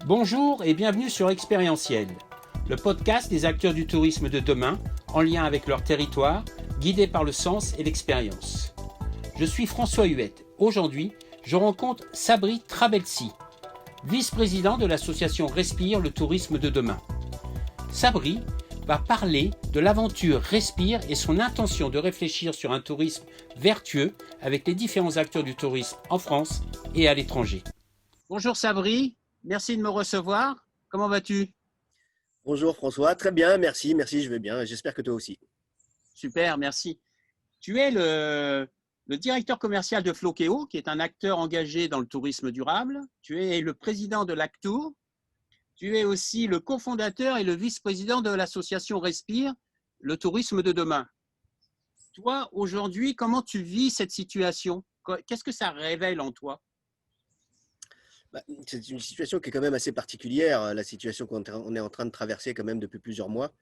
Bonjour et bienvenue sur Expérientiel, le podcast des acteurs du tourisme de demain en lien avec leur territoire, guidés par le sens et l'expérience. Je suis François Huette. Aujourd'hui, je rencontre Sabri Trabelsi, vice-président de l'association Respire le tourisme de demain. Sabri va parler de l'aventure Respire et son intention de réfléchir sur un tourisme vertueux avec les différents acteurs du tourisme en France et à l'étranger. Bonjour Sabri, merci de me recevoir. Comment vas-tu? Bonjour François, très bien, merci, je vais bien, j'espère que toi aussi. Super, merci. Tu es le directeur commercial de Flokeo, qui est un acteur engagé dans le tourisme durable. Tu es le président de l'Actour. Tu es aussi le cofondateur et le vice-président de l'association Respire, le tourisme de demain. Toi, aujourd'hui, comment tu vis cette situation? Qu'est-ce que ça révèle en toi? C'est une situation qui est quand même assez particulière, la situation qu'on est en train de traverser quand même depuis plusieurs mois.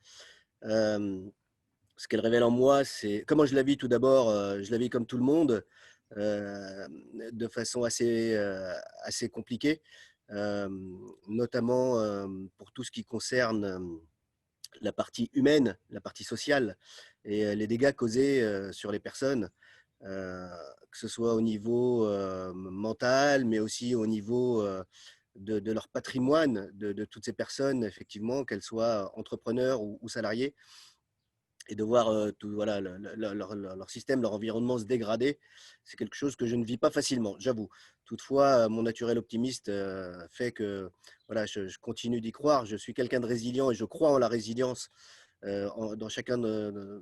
Euh, Ce qu'elle révèle en moi, c'est comment je la vis tout d'abord, je la vis comme tout le monde, euh, de façon assez compliquée, euh, notamment pour tout ce qui concerne la partie humaine, la partie sociale et les dégâts causés sur les personnes, euh, que ce soit au niveau mental, mais aussi au niveau de leur patrimoine, de toutes ces personnes, effectivement, qu'elles soient entrepreneurs ou salariés, et de voir tout, voilà, leur système, leur environnement se dégrader, c'est quelque chose que je ne vis pas facilement, j'avoue. Toutefois, mon naturel optimiste fait que voilà, je continue d'y croire. Je suis quelqu'un de résilient et je crois en la résilience dans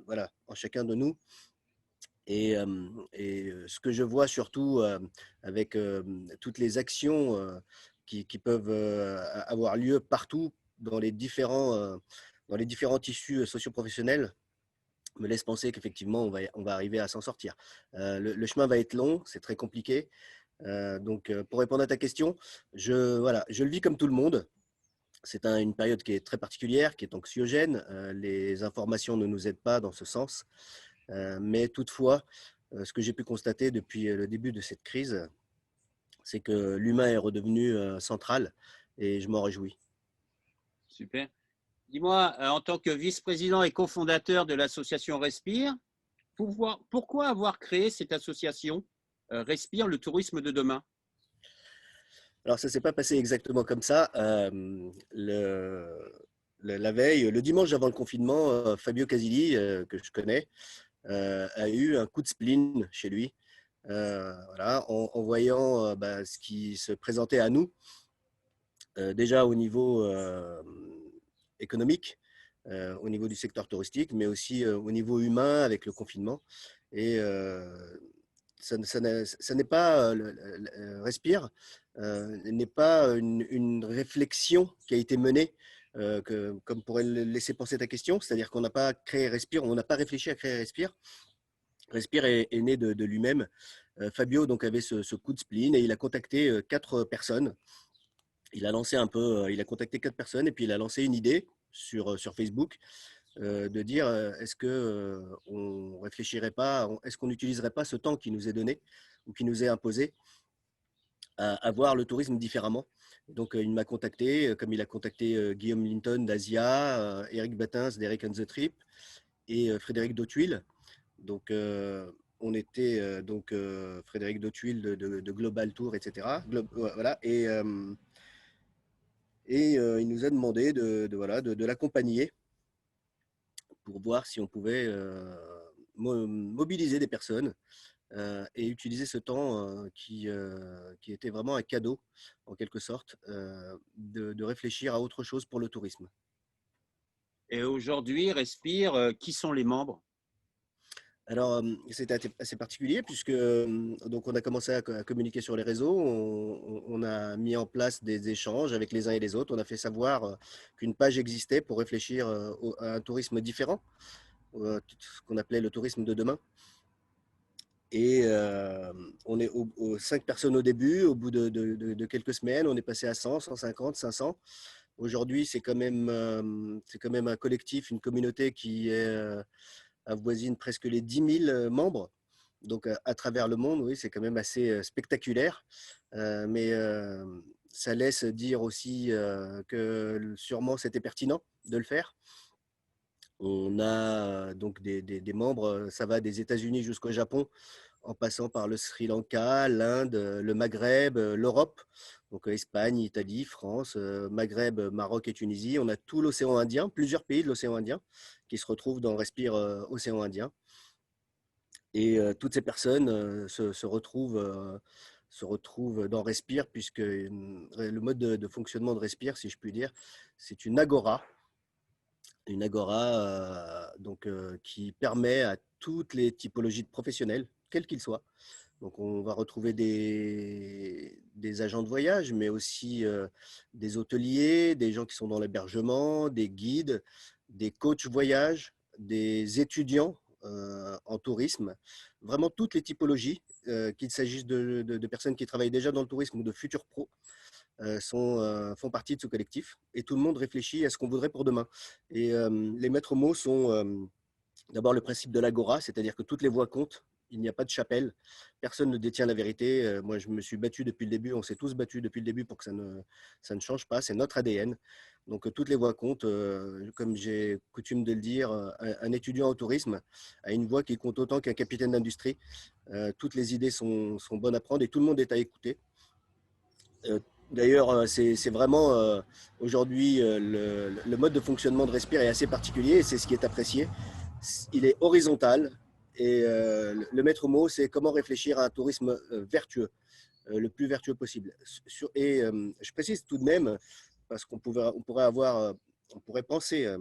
voilà, en chacun de nous. Et ce que je vois surtout avec toutes les actions qui peuvent avoir lieu partout dans les différents tissus socioprofessionnels, me laisse penser qu'effectivement, on va arriver à s'en sortir. Le chemin va être long, c'est très compliqué. Donc, pour répondre à ta question, voilà, je le vis comme tout le monde. C'est une période qui est très particulière, qui est anxiogène. Les informations ne nous aident pas dans ce sens. Mais toutefois, ce que j'ai pu constater depuis le début de cette crise, c'est que l'humain est redevenu central et je m'en réjouis. Super. Dis-moi, en tant que vice-président et cofondateur de l'association Respire, pourquoi avoir créé cette association Respire le tourisme de demain? Alors, ça ne s'est pas passé exactement comme ça. La veille, le dimanche avant le confinement, Fabio Casilli, que je connais, a eu un coup de spleen chez lui, voilà, en voyant ce qui se présentait à nous, déjà au niveau économique, au niveau du secteur touristique, mais aussi au niveau humain avec le confinement. Et ça n'est pas, Respire n'est pas une réflexion qui a été menée, comme pourrait le laisser penser ta question, c'est-à-dire qu'on n'a pas créé Respire, on n'a pas réfléchi à créer Respire. Respire est né de lui-même. Fabio donc avait ce coup de spleen et il a contacté 4 personnes. Il a contacté 4 personnes et puis il a lancé une idée sur Facebook de dire est-ce que on réfléchirait pas, est-ce qu'on n'utiliserait pas ce temps qui nous est donné ou qui nous est imposé à voir le tourisme différemment. Donc il m'a contacté, comme il a contacté Guillaume Linton d'Asia, Eric Battins d'Eric on the Trip et Frédéric Dautuil. Donc, on était Frédéric Dautuil de Global Tour, etc. Voilà. Il nous a demandé de l'accompagner pour voir si on pouvait mobiliser des personnes et utiliser ce temps qui était vraiment un cadeau, en quelque sorte, de réfléchir à autre chose pour le tourisme. Et aujourd'hui, Respire, qui sont les membres? Alors, c'était assez particulier puisque donc on a commencé à communiquer sur les réseaux, on a mis en place des échanges avec les uns et les autres, on a fait savoir qu'une page existait pour réfléchir à un tourisme différent, tout ce qu'on appelait le tourisme de demain. Et on est aux 5 personnes au début, au bout de quelques semaines, on est passé à 100, 150, 500. Aujourd'hui, c'est quand même un collectif, une communauté qui avoisine presque les 10 000 membres. Donc, à travers le monde, oui, c'est quand même assez spectaculaire. Mais ça laisse dire aussi que sûrement c'était pertinent de le faire. On a donc des membres, ça va des États-Unis jusqu'au Japon, en passant par le Sri Lanka, l'Inde, le Maghreb, l'Europe, donc Espagne, Italie, France, Maghreb, Maroc et Tunisie. On a tout l'océan Indien, plusieurs pays de l'océan Indien qui se retrouvent dans Respire Océan Indien. Et toutes ces personnes se retrouvent dans Respire, puisque le mode de fonctionnement de Respire, si je puis dire, c'est une agora qui permet à toutes les typologies de professionnels, quels qu'ils soient. Donc on va retrouver des agents de voyage, mais aussi des hôteliers, des gens qui sont dans l'hébergement, des guides, des coachs voyage, des étudiants en tourisme, vraiment toutes les typologies, qu'il s'agisse de personnes qui travaillent déjà dans le tourisme ou de futurs pros, font partie de ce collectif, et tout le monde réfléchit à ce qu'on voudrait pour demain. Et les maîtres mots sont d'abord le principe de l'agora, c'est-à-dire que toutes les voix comptent, il n'y a pas de chapelle, personne ne détient la vérité. Moi, je me suis battu depuis le début, on s'est tous battus depuis le début pour que ça ne change pas, c'est notre ADN. Donc toutes les voix comptent, comme j'ai coutume de le dire, un étudiant au tourisme a une voix qui compte autant qu'un capitaine d'industrie. Toutes les idées sont bonnes à prendre et tout le monde est à écouter. D'ailleurs, c'est vraiment aujourd'hui le mode de fonctionnement de Respire est assez particulier, et c'est ce qui est apprécié. Il est horizontal, et le maître mot, c'est comment réfléchir à un tourisme vertueux, le plus vertueux possible. Et je précise tout de même, parce qu'on pourrait penser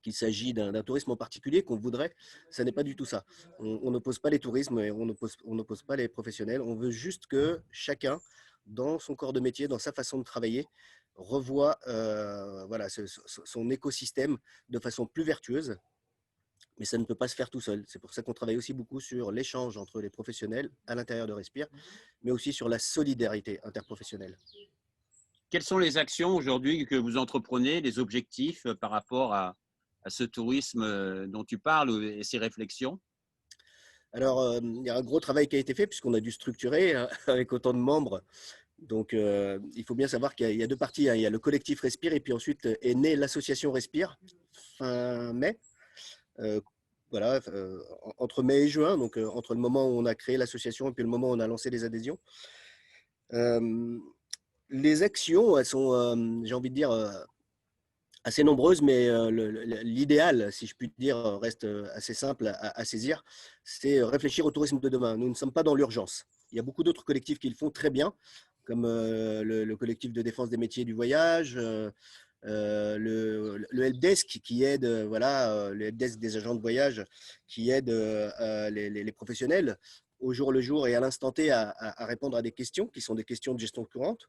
qu'il s'agit d'un tourisme en particulier qu'on voudrait. Ça n'est pas du tout ça. On n'oppose pas les tourismes et on n'oppose pas les professionnels. On veut juste que chacun, dans son corps de métier, dans sa façon de travailler, revoie voilà, son écosystème de façon plus vertueuse. Mais ça ne peut pas se faire tout seul. C'est pour ça qu'on travaille aussi beaucoup sur l'échange entre les professionnels à l'intérieur de Respire, mais aussi sur la solidarité interprofessionnelle. Quelles sont les actions aujourd'hui que vous entreprenez, les objectifs par rapport à ce tourisme dont tu parles et ces réflexions? Alors, il y a un gros travail qui a été fait puisqu'on a dû structurer avec autant de membres. Donc, il faut bien savoir qu'il y a deux parties, hein. Il y a le collectif Respire, et puis ensuite est née l'association Respire fin mai. Voilà, entre mai et juin, donc entre le moment où on a créé l'association et puis le moment où on a lancé les adhésions. Les actions, elles sont, j'ai envie de dire, assez nombreuses, mais l'idéal, si je puis dire, reste assez simple à saisir. C'est réfléchir au tourisme de demain. Nous ne sommes pas dans l'urgence. Il y a beaucoup d'autres collectifs qui le font très bien, comme le collectif de défense des métiers du voyage, le helpdesk qui aide, voilà, le helpdesk des agents de voyage qui aide les professionnels au jour le jour et à l'instant T à répondre à des questions qui sont des questions de gestion courante.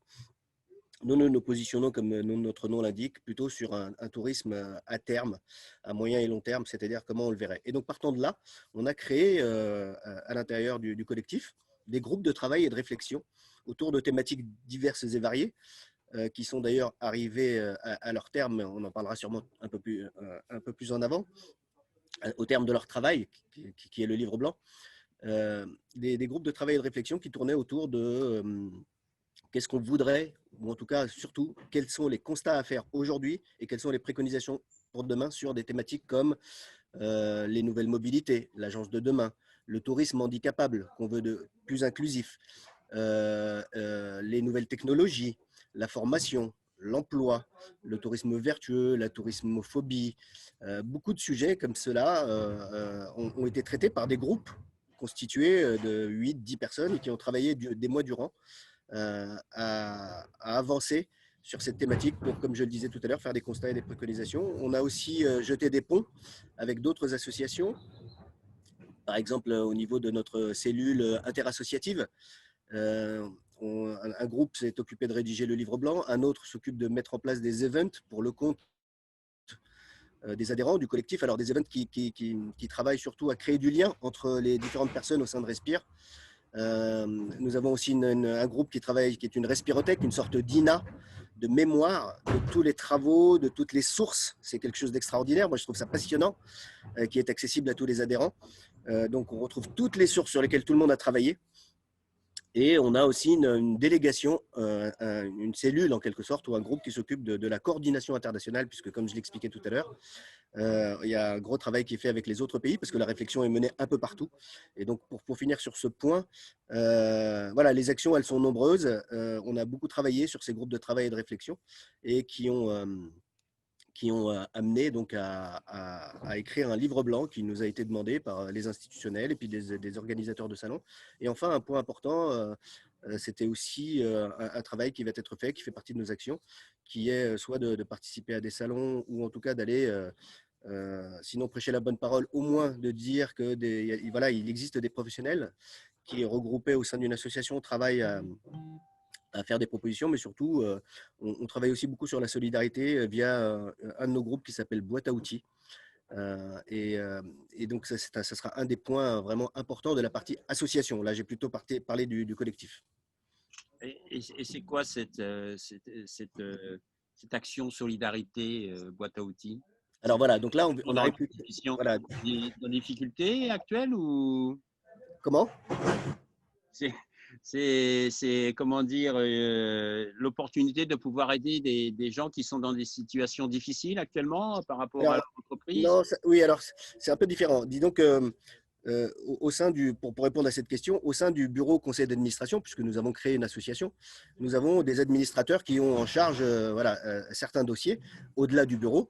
Nous nous positionnons, comme notre nom l'indique, plutôt sur un tourisme à terme, à moyen et long terme, c'est-à-dire comment on le verrait. Et donc, partant de là, on a créé à l'intérieur du collectif des groupes de travail et de réflexion autour de thématiques diverses et variées, qui sont d'ailleurs arrivés à leur terme. On en parlera sûrement un peu plus en avant, au terme de leur travail, qui est le livre blanc. Des groupes de travail et de réflexion qui tournaient autour de qu'est-ce qu'on voudrait, ou en tout cas surtout, quels sont les constats à faire aujourd'hui et quelles sont les préconisations pour demain sur des thématiques comme les nouvelles mobilités, l'agence de demain, le tourisme handicapable qu'on veut de plus inclusif, les nouvelles technologies, la formation, l'emploi, le tourisme vertueux, la tourismophobie. Beaucoup de sujets comme cela ont été traités par des groupes constitués de 8-10 personnes et qui ont travaillé des mois durant à avancer sur cette thématique pour, comme je le disais tout à l'heure, faire des constats et des préconisations. On a aussi jeté des ponts avec d'autres associations, par exemple au niveau de notre cellule interassociative. Un groupe s'est occupé de rédiger le livre blanc, un autre s'occupe de mettre en place des events pour le compte des adhérents du collectif. Alors des events qui travaillent surtout à créer du lien entre les différentes personnes au sein de Respire. Nous avons aussi un groupe qui travaille, qui est une respirothèque, une sorte d'INA de mémoire de tous les travaux, de toutes les sources. C'est quelque chose d'extraordinaire. Moi, je trouve ça passionnant, qui est accessible à tous les adhérents. Donc, on retrouve toutes les sources sur lesquelles tout le monde a travaillé. Et on a aussi une délégation, une cellule en quelque sorte, ou un groupe qui s'occupe de la coordination internationale, puisque comme je l'expliquais tout à l'heure, il y a un gros travail qui est fait avec les autres pays, parce que la réflexion est menée un peu partout. Et donc pour finir sur ce point, voilà, les actions, elles sont nombreuses. On a beaucoup travaillé sur ces groupes de travail et de réflexion, et qui ont amené donc à écrire un livre blanc qui nous a été demandé par les institutionnels et puis des organisateurs de salons. Et enfin, un point important, c'était aussi un travail qui va être fait, qui fait partie de nos actions, qui est soit de participer à des salons ou en tout cas d'aller, sinon prêcher la bonne parole, au moins de dire que voilà, il existe des professionnels qui, regroupés au sein d'une association, travaillent à faire des propositions, mais surtout, on travaille aussi beaucoup sur la solidarité via un de nos groupes qui s'appelle Boîte à outils. Euh, et, euh, et donc, ça sera un des points vraiment importants de la partie association. Là, j'ai plutôt parlé du collectif. Et c'est quoi cette action solidarité boîte à outils? Alors voilà, donc là, on Dans arrive la plus. compétition, Voilà. dans les difficultés actuelles ou Comment? c'est comment dire l'opportunité de pouvoir aider des gens qui sont dans des situations difficiles actuellement par rapport à Alors, l'entreprise? non, oui, alors c'est un peu différent. Dis donc, au sein pour répondre à cette question, au sein du bureau conseil d'administration, puisque nous avons créé une association, nous avons des administrateurs qui ont en charge voilà, certains dossiers au-delà du bureau.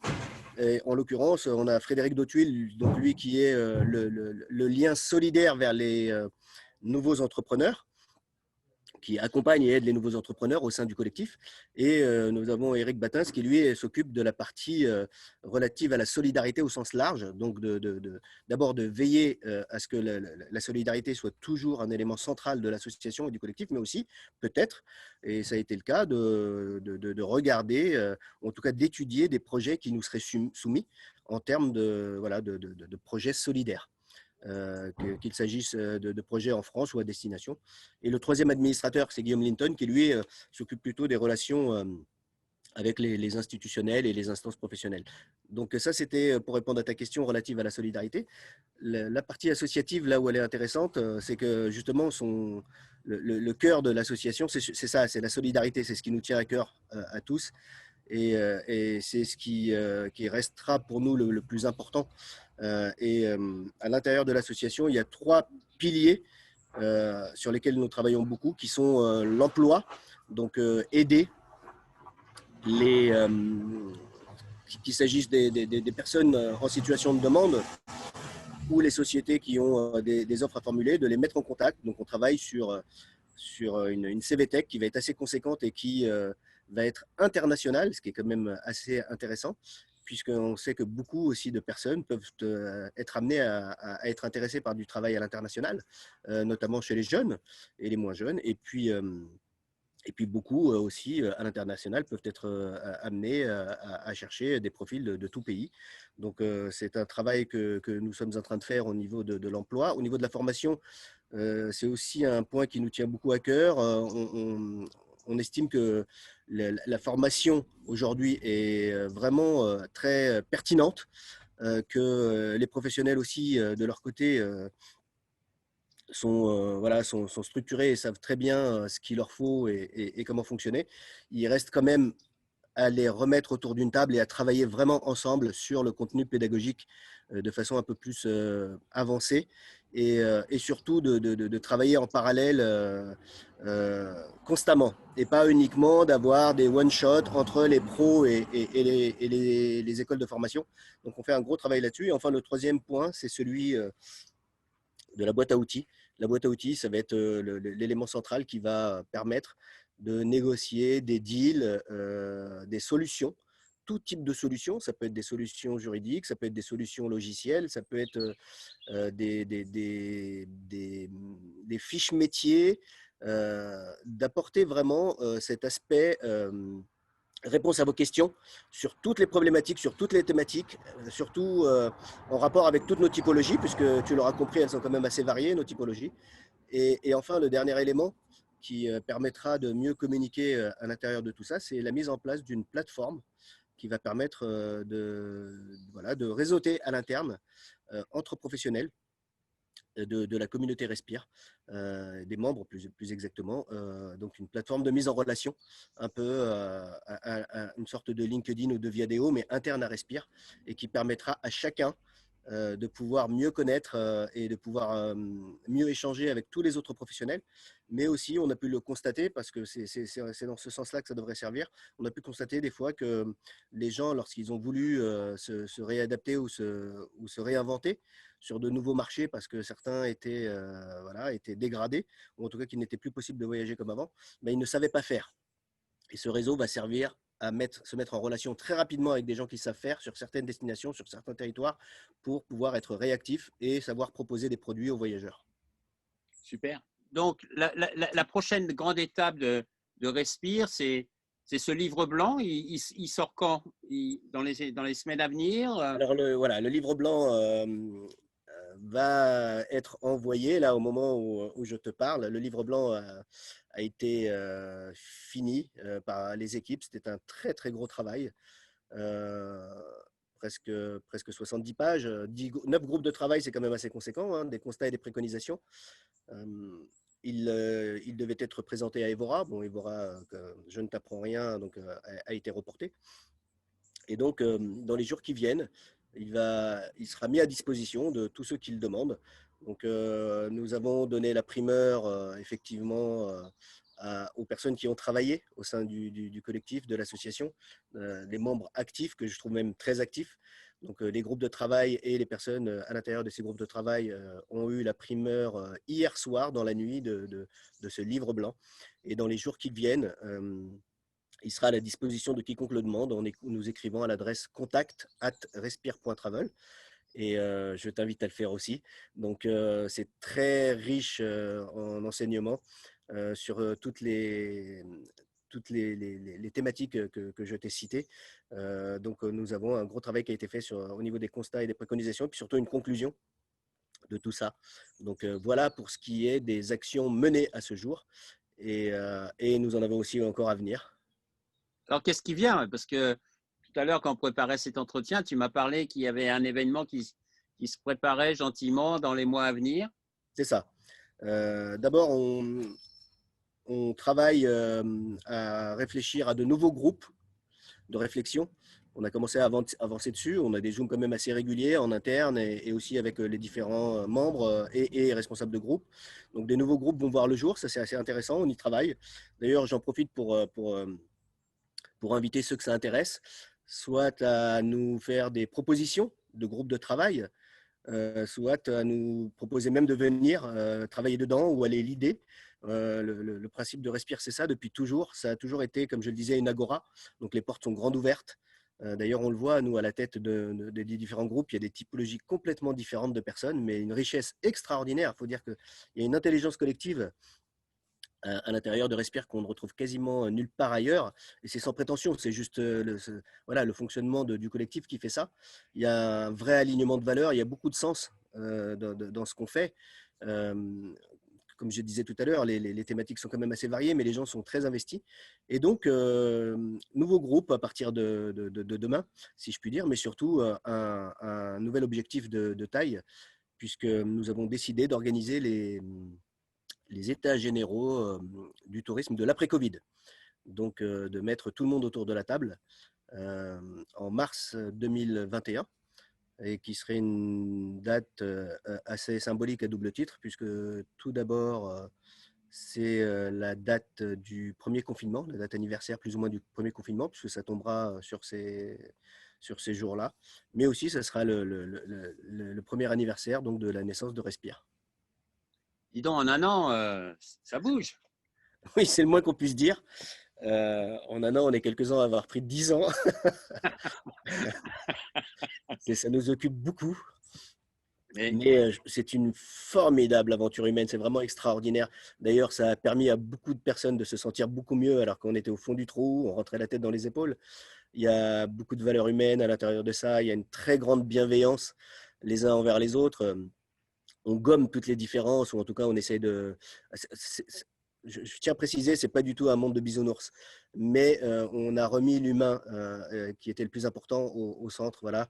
Et en l'occurrence, on a Frédéric Dautuil, donc lui qui est le lien solidaire vers les nouveaux entrepreneurs, qui accompagne et aide les nouveaux entrepreneurs au sein du collectif. Et nous avons Eric Battins qui, lui, s'occupe de la partie relative à la solidarité au sens large. Donc, d'abord de veiller à ce que la solidarité soit toujours un élément central de l'association et du collectif, mais aussi, peut-être, et ça a été le cas, de regarder, en tout cas d'étudier des projets qui nous seraient soumis en termes voilà, de projets solidaires. Qu'il s'agisse de projets en France ou à destination. Et le troisième administrateur, c'est Guillaume Linton, qui lui s'occupe plutôt des relations avec les institutionnels et les instances professionnelles. Donc ça, c'était pour répondre à ta question relative à la solidarité. La partie associative, là où elle est intéressante, c'est que justement, le cœur de l'association, c'est ça, c'est la solidarité, c'est ce qui nous tient à cœur à tous. Et c'est ce qui restera pour nous le plus important. À l'intérieur de l'association, il y a trois piliers sur lesquels nous travaillons beaucoup, qui sont l'emploi, donc aider les, qu'il s'agisse des personnes en situation de demande ou les sociétés qui ont des offres à formuler, de les mettre en contact. Donc on travaille sur une CVTech qui va être assez conséquente et qui va être internationale, ce qui est quand même assez intéressant, puisqu'on sait que beaucoup aussi de personnes peuvent être amenées à être intéressées par du travail à l'international, notamment chez les jeunes et les moins jeunes. Et puis beaucoup aussi à l'international peuvent être amenés à chercher des profils de tout pays. Donc c'est un travail que nous sommes en train de faire au niveau de l'emploi. Au niveau de la formation, c'est aussi un point qui nous tient beaucoup à cœur. On estime que la formation aujourd'hui est vraiment très pertinente, que les professionnels aussi de leur côté voilà, sont structurés et savent très bien ce qu'il leur faut et comment fonctionner. Il reste quand même à les remettre autour d'une table et à travailler vraiment ensemble sur le contenu pédagogique de façon un peu plus avancée et surtout de travailler en parallèle constamment et pas uniquement d'avoir des one-shots entre les pros et les écoles de formation. Donc on fait un gros travail là-dessus. Et enfin, le troisième point, c'est celui de la boîte à outils. La boîte à outils, ça va être l'élément central qui va permettre de négocier des deals, des solutions, tout type de solutions. Ça peut être des solutions juridiques, ça peut être des solutions logicielles, ça peut être des fiches métiers, d'apporter vraiment cet aspect réponse à vos questions sur toutes les problématiques, sur toutes les thématiques, surtout en rapport avec toutes nos typologies, puisque tu l'auras compris, elles sont quand même assez variées, nos typologies. Et enfin, le dernier élément qui permettra de mieux communiquer à l'intérieur de tout ça, c'est la mise en place d'une plateforme qui va permettre voilà, de réseauter à l'interne entre professionnels de la communauté Respire, des membres plus exactement. Donc une plateforme de mise en relation, un peu une sorte de LinkedIn ou de Viadeo, mais interne à Respire, et qui permettra à chacun de pouvoir mieux connaître et de pouvoir mieux échanger avec tous les autres professionnels. Mais aussi, on a pu le constater, parce que c'est dans ce sens-là que ça devrait servir, on a pu constater des fois que les gens, lorsqu'ils ont voulu se réadapter ou se réinventer sur de nouveaux marchés, parce que certains étaient, étaient dégradés, ou en tout cas qu'il n'était plus possible de voyager comme avant, ben, ils ne savaient pas faire. Et ce réseau va servir à se mettre en relation très rapidement avec des gens qui savent faire sur certaines destinations, sur certains territoires, pour pouvoir être réactif et savoir proposer des produits aux voyageurs. Super. Donc, la prochaine grande étape de Respire, c'est ce livre blanc. Il sort quand? Dans les semaines à venir? Alors, le livre blanc va être envoyé là au moment où je te parle. Le livre blanc a été fini par les équipes. C'était un très, très gros travail. Euh, presque 70 pages. 9 groupes de travail, c'est quand même assez conséquent, hein, des constats et des préconisations. Il devait être présenté à Evora. Bon, Evora, je ne t'apprends rien, donc a été reporté. Et donc, dans les jours qui viennent, il sera mis à disposition de tous ceux qui le demandent. Donc, nous avons donné la primeur, effectivement, aux personnes qui ont travaillé au sein du collectif, de l'association, les membres actifs, que je trouve même très actifs. Donc, les groupes de travail et les personnes à l'intérieur de ces groupes de travail ont eu la primeur hier soir, dans la nuit, de ce livre blanc. Et dans les jours qui viennent, il sera à la disposition de quiconque le demande en nous écrivant à l'adresse contact@respire.travel. Et je t'invite à le faire aussi. Donc, c'est très riche en enseignements sur toutes les thématiques que je t'ai citées. Donc, nous avons un gros travail qui a été fait au niveau des constats et des préconisations, et puis surtout une conclusion de tout ça. Donc, voilà pour ce qui est des actions menées à ce jour. Et nous en avons aussi encore à venir. Alors, qu'est-ce qui vient? Parce que tout à l'heure, quand on préparait cet entretien, tu m'as parlé qu'il y avait un événement qui se préparait gentiment dans les mois à venir. C'est ça. D'abord, on travaille à réfléchir à de nouveaux groupes de réflexion. On a commencé à avancer dessus. On a des zooms quand même assez réguliers en interne et aussi avec les différents membres et responsables de groupe. Donc, des nouveaux groupes vont voir le jour. Ça, c'est assez intéressant. On y travaille. D'ailleurs, j'en profite pour inviter ceux que ça intéresse, soit à nous faire des propositions de groupes de travail, soit à nous proposer même de venir travailler dedans ou aller l'idée. Le principe de Respire, c'est ça depuis toujours. Ça a toujours été, comme je le disais, une agora. Donc les portes sont grandes ouvertes. D'ailleurs, on le voit, nous, à la tête des différents groupes, il y a des typologies complètement différentes de personnes, mais une richesse extraordinaire. Il faut dire qu'il y a une intelligence collective à l'intérieur de Respire qu'on ne retrouve quasiment nulle part ailleurs. Et c'est sans prétention, c'est juste le fonctionnement du collectif qui fait ça. Il y a un vrai alignement de valeurs, il y a beaucoup de sens dans ce qu'on fait. Comme je disais tout à l'heure, les thématiques sont quand même assez variées, mais les gens sont très investis. Et donc, nouveau groupe à partir de demain, si je puis dire, mais surtout un nouvel objectif de taille, puisque nous avons décidé d'organiser les états généraux du tourisme de l'après-Covid. Donc, de mettre tout le monde autour de la table en mars 2021, et qui serait une date assez symbolique à double titre, puisque tout d'abord, c'est la date du premier confinement, la date anniversaire plus ou moins du premier confinement, puisque ça tombera sur ces jours-là. Mais aussi, ça sera le premier anniversaire donc, de la naissance de Respire. Dis donc, en un an, ça bouge. Oui, c'est le moins qu'on puisse dire. En un an, on est quelques-uns à avoir pris 10 ans. Ça nous occupe beaucoup. Mais c'est une formidable aventure humaine, c'est vraiment extraordinaire. D'ailleurs, ça a permis à beaucoup de personnes de se sentir beaucoup mieux alors qu'on était au fond du trou, on rentrait la tête dans les épaules. Il y a beaucoup de valeurs humaines à l'intérieur de ça, il y a une très grande bienveillance les uns envers les autres. On gomme toutes les différences, ou en tout cas, on essaie de… je tiens à préciser, c'est pas du tout un monde de bisounours, mais on a remis l'humain qui était le plus important au centre. Voilà.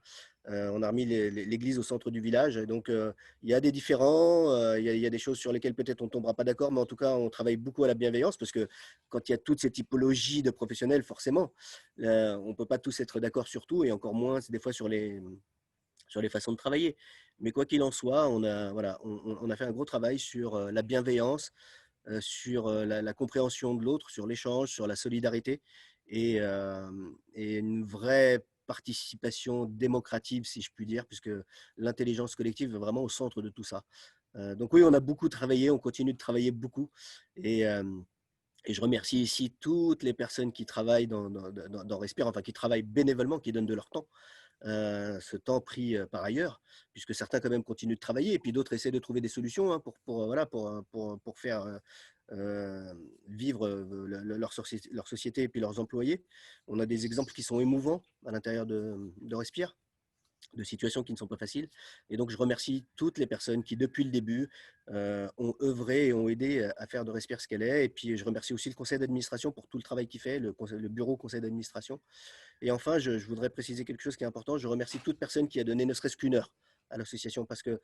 On a remis l'église au centre du village. Donc, il y a des différends, il y a des choses sur lesquelles peut-être on ne tombera pas d'accord, mais en tout cas, on travaille beaucoup à la bienveillance parce que quand il y a toutes ces typologies de professionnels, forcément, on ne peut pas tous être d'accord sur tout et encore moins des fois sur les façons de travailler. Mais quoi qu'il en soit, voilà, on a fait un gros travail sur la bienveillance, sur la compréhension de l'autre, sur l'échange, sur la solidarité et une vraie participation démocratique, si je puis dire, puisque l'intelligence collective est vraiment au centre de tout ça. Donc oui, on a beaucoup travaillé, on continue de travailler beaucoup. Et, euh, et je remercie ici toutes les personnes qui travaillent dans Respire, enfin qui travaillent bénévolement, qui donnent de leur temps, ce temps pris par ailleurs, puisque certains quand même continuent de travailler, et puis d'autres essaient de trouver des solutions hein, voilà, pour faire vivre leur société et puis leurs employés. On a des exemples qui sont émouvants à l'intérieur de Respire, de situations qui ne sont pas faciles. Et donc, je remercie toutes les personnes qui, depuis le début, ont œuvré et ont aidé à faire de Respire ce qu'elle est. Et puis, je remercie aussi le conseil d'administration pour tout le travail qu'il fait, le bureau conseil d'administration. Et enfin, je voudrais préciser quelque chose qui est important. Je remercie toute personne qui a donné ne serait-ce qu'une heure à l'association parce que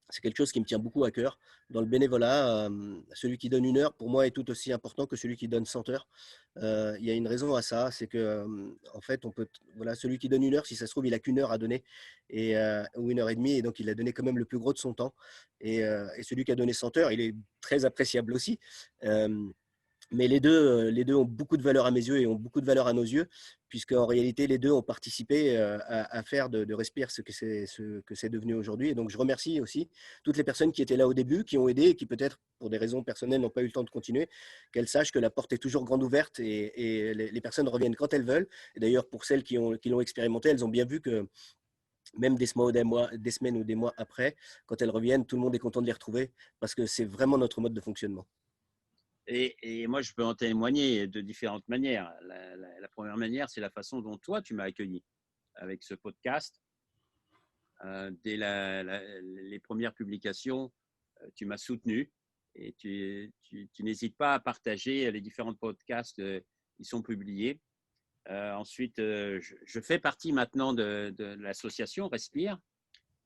c'est quelque chose qui me tient beaucoup à cœur. Dans le bénévolat, celui qui donne une heure, pour moi, est tout aussi important que celui qui donne 100 heures. Il y a une raison à ça, c'est que, en fait, voilà, celui qui donne une heure, si ça se trouve, il n'a qu'une heure à donner, ou une heure et demie, et donc il a donné quand même le plus gros de son temps. Et celui qui a donné 100 heures, il est très appréciable aussi. Mais les deux ont beaucoup de valeur à mes yeux et ont beaucoup de valeur à nos yeux, puisqu'en réalité, les deux ont participé à faire de Respire ce que c'est devenu aujourd'hui. Et donc, je remercie aussi toutes les personnes qui étaient là au début, qui ont aidé et qui peut-être, pour des raisons personnelles, n'ont pas eu le temps de continuer, qu'elles sachent que la porte est toujours grande ouverte et les personnes reviennent quand elles veulent. Et d'ailleurs, pour celles qui l'ont expérimenté, elles ont bien vu que même des semaines ou des mois après, quand elles reviennent, tout le monde est content de les retrouver parce que c'est vraiment notre mode de fonctionnement. Et moi, je peux en témoigner de différentes manières. La première manière, c'est la façon dont toi, tu m'as accueilli avec ce podcast. Dès les premières publications, tu m'as soutenu et tu n'hésites pas à partager les différents podcasts qui sont publiés. Ensuite, je fais partie maintenant de l'association Respire.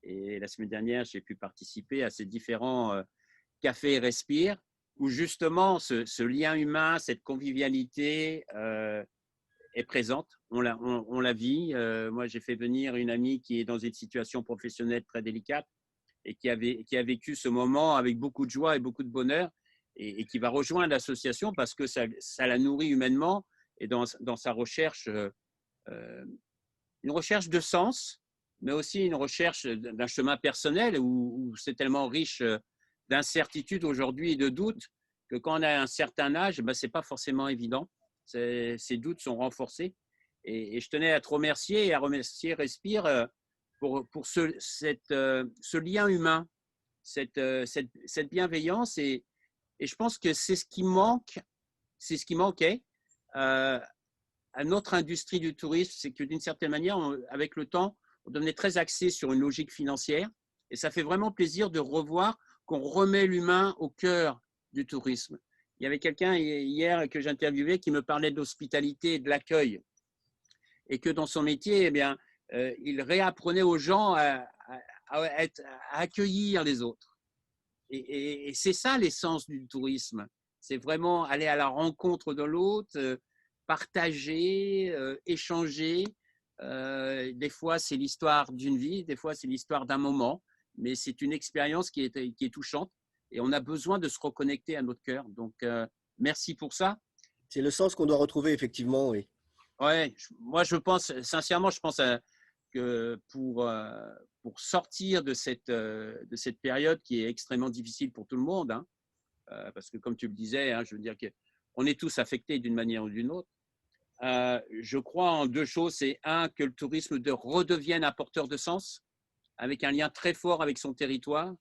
Et la semaine dernière, j'ai pu participer à ces différents cafés Respire où justement ce lien humain, cette convivialité est présente. On la vit. Moi, j'ai fait venir une amie qui est dans une situation professionnelle très délicate et qui a vécu ce moment avec beaucoup de joie et beaucoup de bonheur et qui va rejoindre l'association parce que ça la nourrit humainement et dans sa recherche, une recherche de sens, mais aussi une recherche d'un chemin personnel où c'est tellement riche d'incertitudes aujourd'hui et de doutes que quand on a un certain âge, ben, ce n'est pas forcément évident. Ces doutes sont renforcés. Et je tenais à te remercier et à remercier Respire pour ce lien humain, cette bienveillance. Et je pense que c'est ce qui manquait à notre industrie du tourisme, c'est que d'une certaine manière, avec le temps, on devenait très axé sur une logique financière. Et ça fait vraiment plaisir de revoir qu'on remet l'humain au cœur du tourisme. Il y avait quelqu'un hier que j'interviewais qui me parlait de l'hospitalité et de l'accueil. Et que dans son métier, eh bien, il réapprenait aux gens à accueillir les autres. Et c'est ça l'essence du tourisme. C'est vraiment aller à la rencontre de l'autre, partager, échanger. Des fois, c'est l'histoire d'une vie, des fois, c'est l'histoire d'un moment, mais c'est une expérience qui est touchante et on a besoin de se reconnecter à notre cœur. Donc, merci pour ça. C'est le sens qu'on doit retrouver, effectivement, oui. Ouais, moi, je pense, sincèrement, que pour sortir de cette période qui est extrêmement difficile pour tout le monde, hein, parce que comme tu le disais, hein, je veux dire qu'on est tous affectés d'une manière ou d'une autre. Je crois en deux choses. C'est un, que le tourisme redevienne un porteur de sens, avec un lien très fort avec son territoire.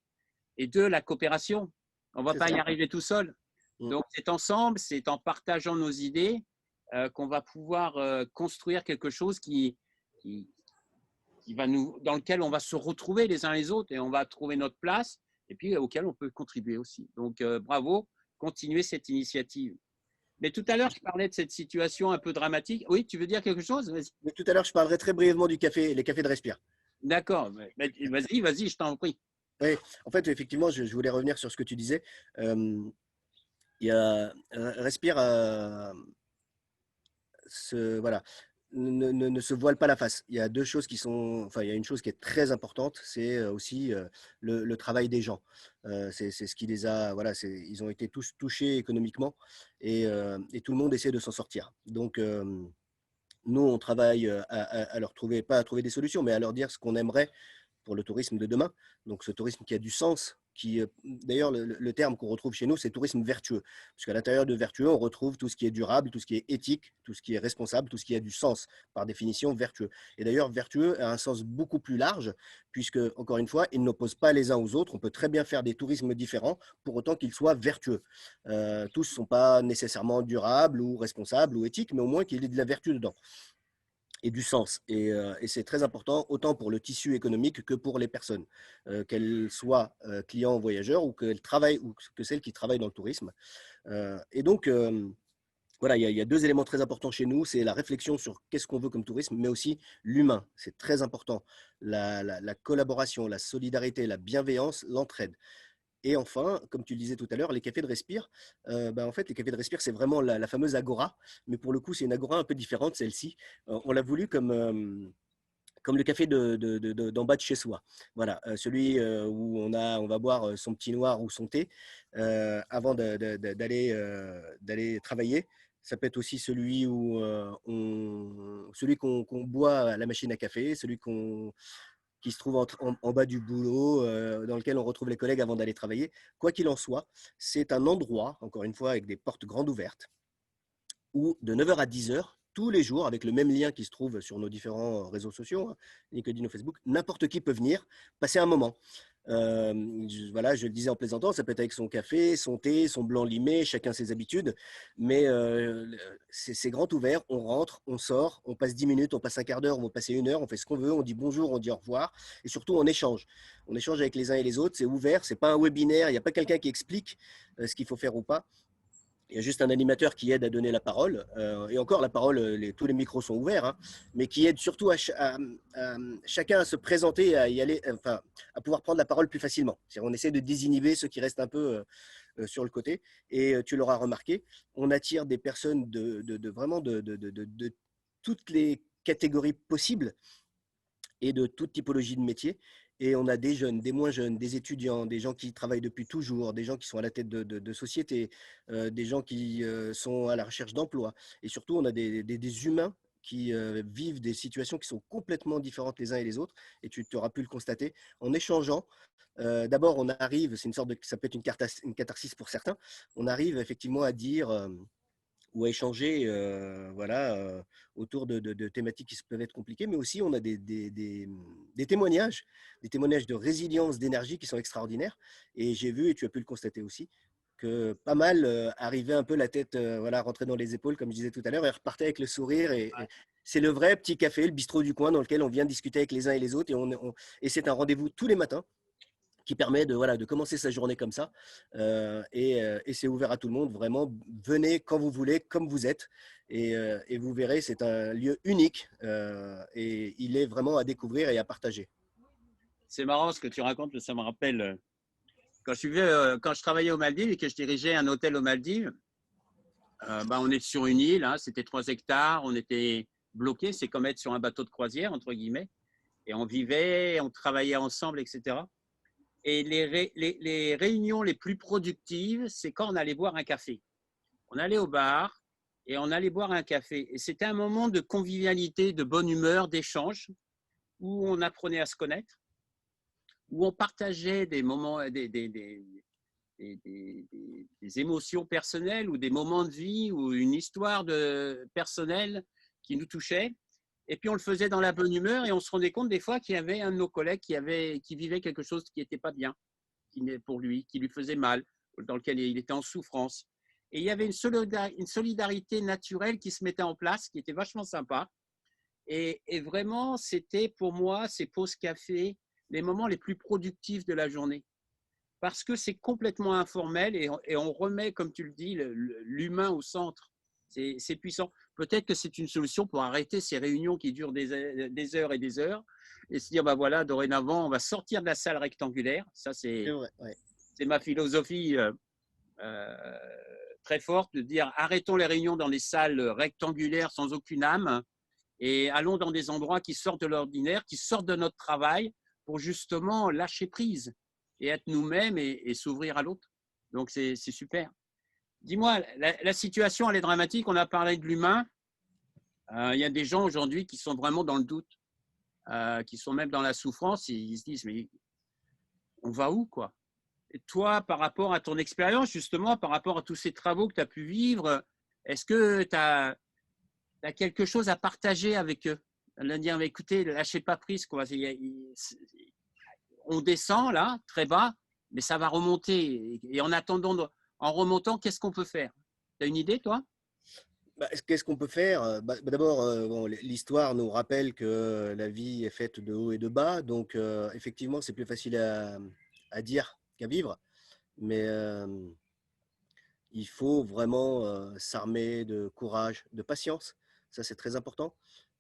Et deux, la coopération. On ne va pas y arriver tout seul. Donc, c'est ensemble, c'est en partageant nos idées qu'on va pouvoir construire quelque chose dans lequel on va se retrouver les uns les autres et on va trouver notre place et puis auquel on peut contribuer aussi. Donc, bravo, continuer cette initiative. Mais tout à l'heure, je parlais de cette situation un peu dramatique. Oui, tu veux dire quelque chose? Vas-y. Mais tout à l'heure, je parlerai très brièvement du café, les cafés de Respire. D'accord. Vas-y, je t'en prie. Oui, en fait, effectivement, je voulais revenir sur ce que tu disais. Il y a Respire, voilà, ne se voile pas la face. Il y a deux choses qui sont, enfin, il y a une chose qui est très importante, c'est aussi le travail des gens. C'est ce qui les a, voilà, ils ont été tous touchés économiquement et tout le monde essaie de s'en sortir. Donc, nous, on travaille à leur trouver, pas à trouver des solutions, mais à leur dire ce qu'on aimerait pour le tourisme de demain. Donc ce tourisme qui a du sens, d'ailleurs le terme qu'on retrouve chez nous, c'est tourisme vertueux. Parce qu'à l'intérieur de vertueux, on retrouve tout ce qui est durable, tout ce qui est éthique, tout ce qui est responsable, tout ce qui a du sens, par définition vertueux. Et d'ailleurs, vertueux a un sens beaucoup plus large, puisque, encore une fois, ils n'opposent pas les uns aux autres. On peut très bien faire des tourismes différents, pour autant qu'ils soient vertueux. Tous ne sont pas nécessairement durables ou responsables ou éthiques, mais au moins qu'il y ait de la vertu dedans et du sens. Et c'est très important, autant pour le tissu économique que pour les personnes, qu'elles soient clients ou voyageurs ou qu'elles travaillent ou que celles qui travaillent dans le tourisme. Et donc, voilà, il y a deux éléments très importants chez nous, c'est la réflexion sur qu'est-ce qu'on veut comme tourisme, mais aussi l'humain, c'est très important. La collaboration, la solidarité, la bienveillance, l'entraide. Et enfin, comme tu le disais tout à l'heure, les cafés de Respire, en fait, les cafés de Respire, c'est vraiment la fameuse agora, mais pour le coup, c'est une agora un peu différente, celle-ci. On l'a voulu comme le café d'en bas de chez soi. Voilà, celui où on va boire son petit noir ou son thé avant d'aller travailler. Ça peut être aussi celui où celui qu'on boit à la machine à café, celui qui se trouve en bas du boulot, dans lequel on retrouve les collègues avant d'aller travailler. Quoi qu'il en soit, c'est un endroit, encore une fois, avec des portes grandes ouvertes, où de 9h à 10h, tous les jours, avec le même lien qui se trouve sur nos différents réseaux sociaux, hein, LinkedIn ou Facebook, n'importe qui peut venir passer un moment. Voilà, je le disais en plaisantant, ça peut être avec son café, son thé, son blanc limé, chacun ses habitudes, mais c'est grand ouvert, on rentre, on sort, on passe 10 minutes, on passe un quart d'heure, on va passer une heure, on fait ce qu'on veut, on dit bonjour, on dit au revoir, et surtout on échange. On échange avec les uns et les autres, c'est ouvert, c'est pas un webinaire, il n'y a pas quelqu'un qui explique ce qu'il faut faire ou pas. Il y a juste un animateur qui aide à donner la parole. Et encore, la parole, tous les micros sont ouverts, hein, mais qui aide surtout à chacun à se présenter, à y aller, enfin, à pouvoir prendre la parole plus facilement. On essaie de désinhiber ceux qui restent un peu sur le côté. Et tu l'auras remarqué, on attire des personnes vraiment de toutes les catégories possibles et de toute typologie de métier. Et on a des jeunes, des moins jeunes, des étudiants, des gens qui travaillent depuis toujours, des gens qui sont à la tête de sociétés, des gens qui sont à la recherche d'emploi. Et surtout, on a des humains qui vivent des situations qui sont complètement différentes les uns et les autres. Et tu auras pu le constater en échangeant. D'abord, on arrive, c'est une sorte de, ça peut être une catharsis pour certains, on arrive effectivement à dire ou à échanger voilà, autour de thématiques qui peuvent être compliquées, mais aussi on a des témoignages de résilience, d'énergie qui sont extraordinaires. Et j'ai vu, et tu as pu le constater aussi, que pas mal arrivaient un peu la tête, voilà, rentrée dans les épaules, comme je disais tout à l'heure, et repartaient avec le sourire. Et c'est le vrai petit café, le bistrot du coin dans lequel on vient discuter avec les uns et les autres. Et c'est un rendez-vous tous les matins qui permet voilà, de commencer sa journée comme ça. Et c'est ouvert à tout le monde. Vraiment, venez quand vous voulez, comme vous êtes. Et vous verrez, c'est un lieu unique et il est vraiment à découvrir et à partager. C'est marrant ce que tu racontes, ça me rappelle quand je travaillais aux Maldives et que je dirigeais un hôtel aux Maldives. On est sur une île, hein, c'était 3 hectares, on était bloqués, c'est comme être sur un bateau de croisière, entre guillemets. Et on vivait, on travaillait ensemble, etc. Et les réunions les plus productives, c'est quand on allait boire un café. On allait au bar et on allait boire un café. Et c'était un moment de convivialité, de bonne humeur, d'échange, où on apprenait à se connaître, où on partageait des moments, des émotions personnelles ou des moments de vie ou une histoire personnelle qui nous touchait. Et puis on le faisait dans la bonne humeur et on se rendait compte des fois qu'il y avait un de nos collègues qui vivait quelque chose qui n'était pas bien pour lui, qui lui faisait mal, dans lequel il était en souffrance. Et il y avait une solidarité naturelle qui se mettait en place, qui était vachement sympa. Et vraiment, c'était pour moi, ces pauses café, les moments les plus productifs de la journée. parce que c'est complètement informel et on remet, comme tu le dis, l'humain au centre. C'est puissant. Peut-être que c'est une solution pour arrêter ces réunions qui durent des heures et des heures et se dire, bah voilà, dorénavant, on va sortir de la salle rectangulaire. Ça, c'est vrai, ouais. ma philosophie euh, très forte de dire, arrêtons les réunions dans des salles rectangulaires sans aucune âme et allons dans des endroits qui sortent de l'ordinaire, qui sortent de notre travail pour justement lâcher prise et être nous-mêmes et s'ouvrir à l'autre. Donc, c'est super. Dis-moi, la situation, elle est dramatique. On a parlé de l'humain. Il y a des gens aujourd'hui qui sont vraiment dans le doute, qui sont même dans la souffrance. Et ils se disent, mais on va où, quoi? Et toi, par rapport à ton expérience, justement, par rapport à tous ces travaux que tu as pu vivre, est-ce que tu as quelque chose à partager avec eux? Leur dire, écoutez, lâchez pas prise, quoi. On descend là, très bas, mais ça va remonter. Et en attendant, en remontant, qu'est-ce qu'on peut faire? Tu as une idée, toi? Qu'est-ce qu'on peut faire? D'abord, bon, l'histoire nous rappelle que la vie est faite de hauts et de bas. Donc, effectivement, c'est plus facile à dire qu'à vivre. Mais il faut vraiment s'armer de courage, de patience. Ça, c'est très important.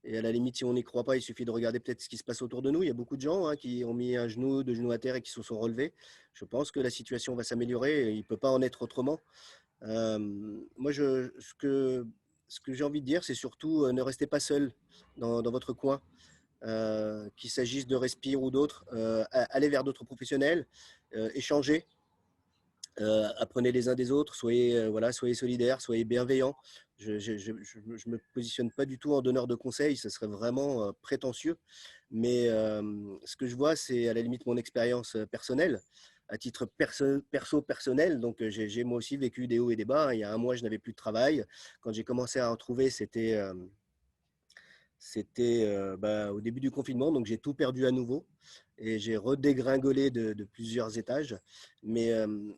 Et à la limite, si on n'y croit pas, il suffit de regarder peut-être ce qui se passe autour de nous. Il y a beaucoup de gens qui ont mis un genou, deux genoux à terre et qui se sont relevés. Je pense que la situation va s'améliorer. Il ne peut pas en être autrement. Moi, ce que j'ai envie de dire, c'est surtout ne restez pas seul dans votre coin. Qu'il s'agisse de Respire ou d'autres, allez vers d'autres professionnels, échangez. Apprenez les uns des autres, soyez solidaires, soyez bienveillants. Je ne me positionne pas du tout en donneur de conseils, ce serait vraiment prétentieux. Mais ce que je vois, c'est à la limite mon expérience personnelle, à titre personnel. Donc j'ai moi aussi vécu des hauts et des bas. Il y a un mois, je n'avais plus de travail. Quand j'ai commencé à en trouver, c'était au début du confinement, donc j'ai tout perdu à nouveau et j'ai redégringolé de plusieurs étages. Mais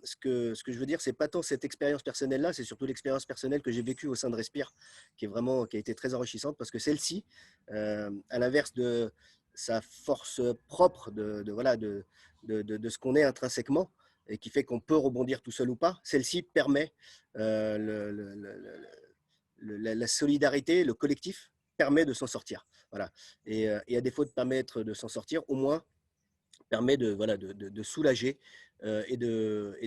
ce que je veux dire, c'est pas tant cette expérience personnelle-là, c'est surtout l'expérience personnelle que j'ai vécue au sein de Respire, qui a été très enrichissante parce que celle-ci, à l'inverse de sa force propre de ce qu'on est intrinsèquement et qui fait qu'on peut rebondir tout seul ou pas, celle-ci permet la solidarité, le collectif permet de s'en sortir. Voilà. Et à défaut de permettre de s'en sortir, au moins permet de soulager et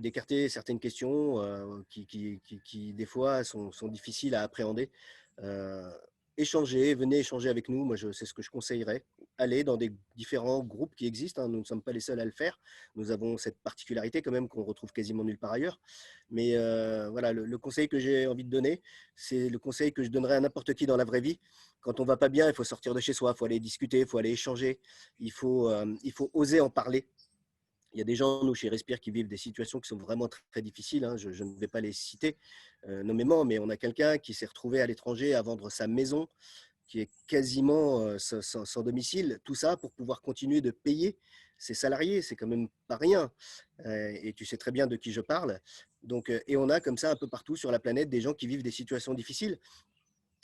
d'écarter certaines questions qui, des fois, sont difficiles à appréhender. Venez échanger avec nous. Moi, c'est ce que je conseillerais. Allez dans des différents groupes qui existent. Nous ne sommes pas les seuls à le faire. Nous avons cette particularité quand même qu'on retrouve quasiment nulle part ailleurs. Mais voilà, le conseil que j'ai envie de donner, c'est le conseil que je donnerais à n'importe qui dans la vraie vie. Quand on ne va pas bien, il faut sortir de chez soi, il faut aller discuter, il faut aller échanger, il faut oser en parler. Il y a des gens, nous, chez Respire, qui vivent des situations qui sont vraiment très, très difficiles. Je ne vais pas les citer nommément, mais on a quelqu'un qui s'est retrouvé à l'étranger à vendre sa maison, qui est quasiment sans domicile. Tout ça pour pouvoir continuer de payer ses salariés. C'est quand même pas rien. Et tu sais très bien de qui je parle. Donc, et on a comme ça un peu partout sur la planète des gens qui vivent des situations difficiles,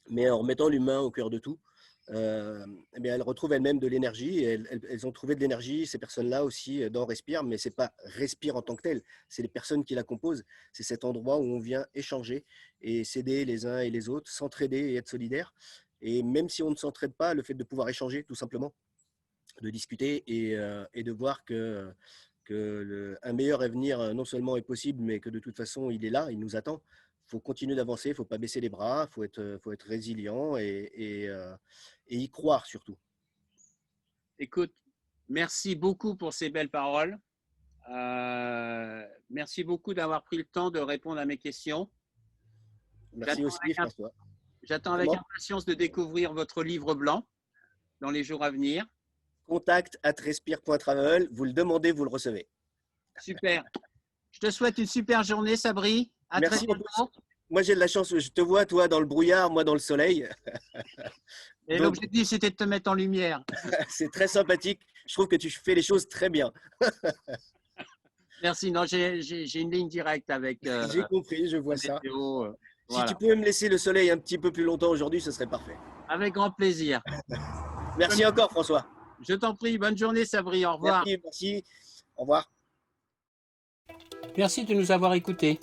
mais en remettant l'humain au cœur de tout. Elles retrouvent elles-mêmes de l'énergie et elles ont trouvé de l'énergie, ces personnes-là aussi, dans Respire, mais ce n'est pas Respire en tant que tel, c'est les personnes qui la composent, c'est cet endroit où on vient échanger et s'aider les uns et les autres, s'entraider et être solidaires. Et même si on ne s'entraide pas, le fait de pouvoir échanger tout simplement, de discuter et de voir un meilleur avenir non seulement est possible, mais que de toute façon il est là, il nous attend. Il faut continuer d'avancer, il ne faut pas baisser les bras, il faut être résilient et y croire surtout. Écoute, merci beaucoup pour ces belles paroles. Merci beaucoup d'avoir pris le temps de répondre à mes questions. Merci aussi, François. J'attends avec impatience de découvrir votre livre blanc dans les jours à venir. Contact@respire.travel, vous le demandez, vous le recevez. Super. Je te souhaite une super journée, Sabri. À Merci très bientôt. Moi, j'ai de la chance. Je te vois, toi, dans le brouillard, moi, dans le soleil. Et l'objectif, c'était de te mettre en lumière. C'est très sympathique. Je trouve que tu fais les choses très bien. Merci. Non, j'ai une ligne directe avec. J'ai compris, je vois ça. Météo, si tu pouvais me laisser le soleil un petit peu plus longtemps aujourd'hui, ce serait parfait. Avec grand plaisir. Merci encore, François. Je t'en prie. Bonne journée, Sabri. Au revoir. Merci. Au revoir. Merci de nous avoir écoutés.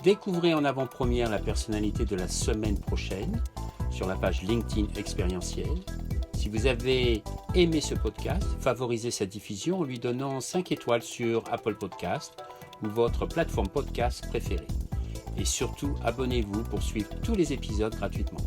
Découvrez en avant-première la personnalité de la semaine prochaine sur la page LinkedIn Expérientiel. Si vous avez aimé ce podcast, favorisez sa diffusion en lui donnant 5 étoiles sur Apple Podcast ou votre plateforme podcast préférée. Et surtout, abonnez-vous pour suivre tous les épisodes gratuitement.